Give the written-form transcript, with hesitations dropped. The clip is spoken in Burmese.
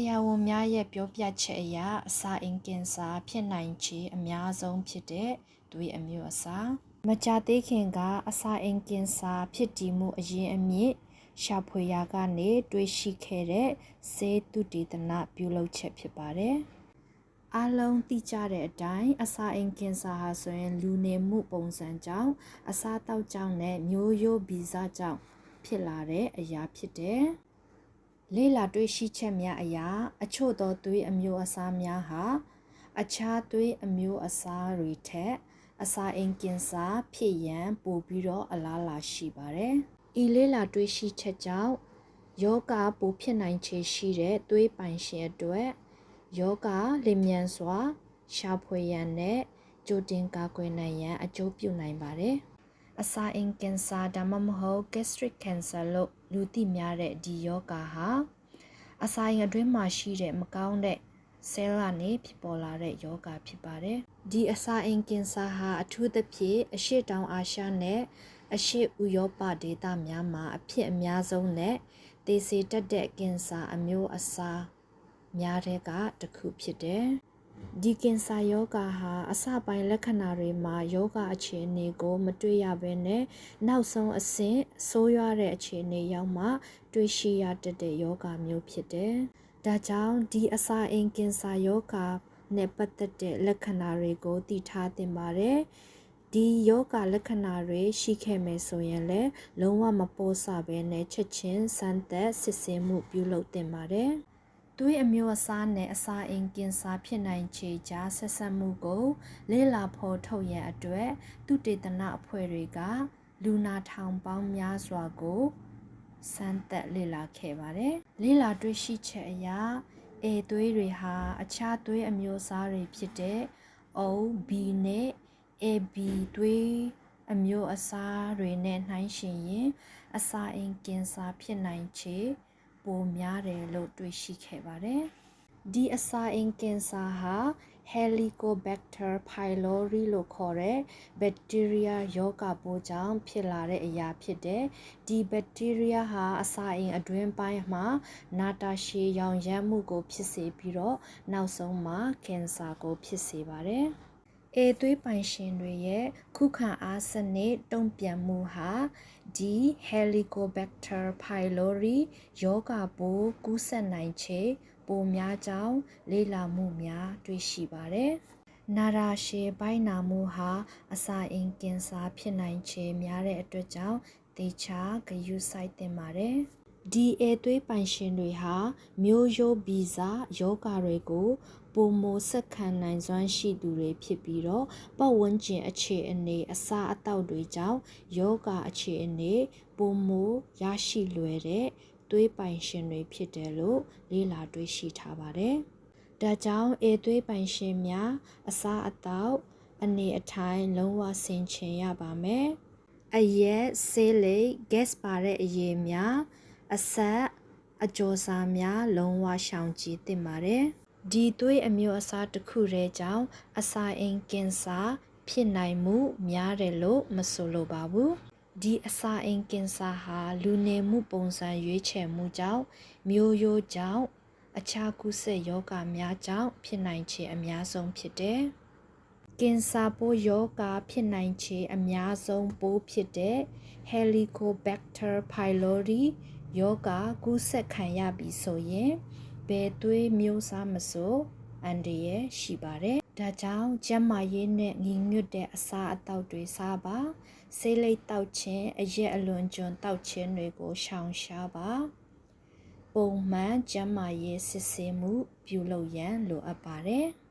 ရာဝန်များရဲ့ပြောပြချက်အရအစာအိမ်ကင်ဆာဖြစ်နိုင်ခြေအများဆုံးဖြစ်တဲ့သွေးအမျိုးအစားမကြာသေးခင်ကအစာအိမ်ကင်ဆာဖြစ်တည်မှုအရင်းအမြစ်ရှာဖွေရာကနေတွေ့ရှိခဲ့တဲ့ဆေးသုတေသနပြုလုပ်ချက်ဖြစ်ပါတယ်။အားလုံးသိကြတဲ့အတိုင်းအစာအိမ်ကင်ဆာဟာဆိုရင်လူနေမှုပုံစံကြောင့်အစာတောက်ကြောင့်နဲ့မျိုးရိုးဗီဇကြောင့်ဖြစ်လာတဲ့အရာဖြစ်တယ်။လေ့လာတွေ့ရှိချက်များအရအချို့သောသွေးအမျိုးအစားများဟာအခြားသွေးအမျိုးအစားတွေထက်အစာအိမ်ကင်ဆာဖြစ်ရန်ပိုပြီးတော့အလားအလာရှိပါတယ်။ဤလေ့လာတွေ့ရှိချက်ကြောင့်ယောဂပိုဖြစ်နိုင်ခြေရှိတဲ့သွေးပိုင်ရှင်အတွက်ယောဂလျင်မြန်စွာရှာဖွေရန်နဲ့ကြိုတင်ကာကွယ်နိုင်ရန်အကျိုးပြုနိုင်ပါတယ်။အစာအိမ်ကင်ဆာဒါမှမဟုတ် gastric cancer လို့လူသိများတဲ့ဒီယောဂဟာအစာအိမ်အတွင်းမှာရှိတဲ့မကောင်းတဲ့ဆဲလ်ကနေဖြစ်ပေါ်လာတဲ့ယောဂဖြစ်ပါတယ်။ဒီအစာအိမ်ကင်ဆာဟာအထူးသဖြင့်အရှေ့တောင်အာရှနဲ့အရှေ့ဥရောပဒေသများမှာအဖြစ်အများဆုံးနဲ့သေစေတတ်တဲ့ကင်ဆာအမျိုးအစားများတဲ့ကတစ်ခုဖြစ်တယ်။ဒီကင်ဆာယောဂဟာအစပိုင်းလက္ခဏာတွေမှာယောဂအခြေအနေကိုမတွေ့ရဘဲနဲ့နောက်ဆုံးအဆင့်ဆိုးရွားတဲ့အခြေအနေရောက်မှတွေ့ရှိရတတ်တဲ့ယောဂမျိုးဖြစ်တယ်။ဒါကြောင့်ဒီအစာအိမ်ကင်ဆာယောဂနဲ့ပတ်သက်တဲ့လက္ခဏာတွေကိုသိထားသင့်ပါတယ်။ဒီယောဂလက္ခဏာတွေရှိခဲ့မယ်ဆိုရင်လည်းလုံးဝမပေါ်ဆဘဲနဲ့ချက်ချင်းစမ်းသပ်စစ်ဆေးမှုပြုလုပ်သင့်ပါတယ်။သွေးအမျိုးအစားနဲ့အစာအိမ်ကင်ဆာဖြစ်နိုင်ခြေကြားဆက်စပ်မှုကိုလေ့လာဖော်ထုတ်ရန်အတွက်သုတေသနအဖွဲ့တွေကလူနာထောင်ပေါင်းများစွာကိုစမ်းသပ်လေ့လာခဲ့ပါတယ်။လေ့လာတွေ့ရှိချက်အရသွေးတွေဟာအခြားသွေးအမျိုးအစားတွေဖြစ်တဲ့ O, B နဲ့ AB သွေးအမျိုးအစားတွေနဲ့နှိုင်းယှဉ်ရင်အစာအိမ်ကင်ဆာဖြစ်နိုင်ခြေပိုများတယ်လို့တွေ့ရှိခဲ့ပါတယ်။ဒီအစာအိမ်ကင်ဆာဟာ Helicobacter pylori လို့ခေါ်တဲ့ဘက်တီးရီးယားယောဂပိုးကြောင့်ဖြစ်လာတဲ့အရာဖြစ်တဲ့ဒီဘက်တီးရီးယားဟာအစာအိမ်အတွင်းပိုင်းမှာနာတာရှည်ရောင်ရမ်းမှုကိုဖြစ်စေပြီးတော့နောက်ဆုံးမှာကင်ဆာကိုဖြစ်စေပါတယ်။သွေးပိုင်ရှင်တွေရဲ့ခုခံအားစနစ်တုံ့ပြန်မှုဟာဒီ Helicobacter pylori ယောဂပိုးကူးစက်နိုင်ခြေပိုများကြောင်းလေ့လာမှုများတွေ့ရှိပါတယ်။နာတာရှည်ပိုင်းနာမှုဟာအစာအိမ်ကင်ဆာဖြစ်နိုင်ခြေများတဲ့အတွက်ကြောင့်သေချာဂရုစိုက်သင့်ပါတယ်။ဒီသွေးပိုင်ရှင်တွေဟာမျိုးရိုးဗီဇယောဂတွေကိုပိုမိုဆက်ခံနိုင်စွမ်းရှိသူတွေဖြစ်ပြီးတော့ပတ်ဝန်းကျင်အခြေအနေအစာအသောက်တွေကြောင့်ယောဂအခြေအနေပိုမိုရရှိလွယ်တဲ့သွေးပိုင်ရှင်တွေဖြစ်တယ်လို့လေ့လာတွေ့ရှိထားပါတယ်။ဒါကြောင့်သွေးပိုင်ရှင်များအစာအသောက်အနေအထိုင်လုံးဝဆင်ခြင်ရပါမယ်။အရက်ဆေးလိပ် gas ပါတဲ့အရည်များအဆက်အကျော်စာများလုံးဝရှောင်ကြဉ်သင့်ပါတယ်။ဒီသွေးအမျိုးအစားတစ်ခုတည်းကြောင့်အစာအိမ်ကင်ဆာဖြစ်နိုင်မှုများတယ်လို့မဆိုလိုပါဘူး။ဒီအစာအိမ်ကင်ဆာဟာလူနေမှုပုံစံရွေးချယ်မှုကြောင့်မျိုးရိုးကြောင့်အခြားကူးစက်ရောဂါများကြောင့်ဖြစ်နိုင်ခြေအများဆုံးဖြစ်တယ်။ကင်ဆာပိုးရောဂါဖြစ်နိုင်ခြေအများဆုံးပိုးဖြစ်တဲ့ Helicobacter pylori ယောဂကူးစက်ခံရပြီဆိုရင်ဘယ်သွေးမျိုးစားမဆိုအန္တရာယ်ရှိပါတယ်။ဒါကြောင့်ကျန်းမာရေးနဲ့ညီညွတ်တဲ့အစာအသောက်တွေစားပါဆေးလိပ်တောက်ခြင်းအရက်အလွန်ကျွံတောက်ခြင်းတွေကိုရှောင်ရှားပါပုံမှန်ကျန်းမာရေးစစ်ဆေးမှုပြုလုပ်ရန်လိုအပ်ပါတယ်။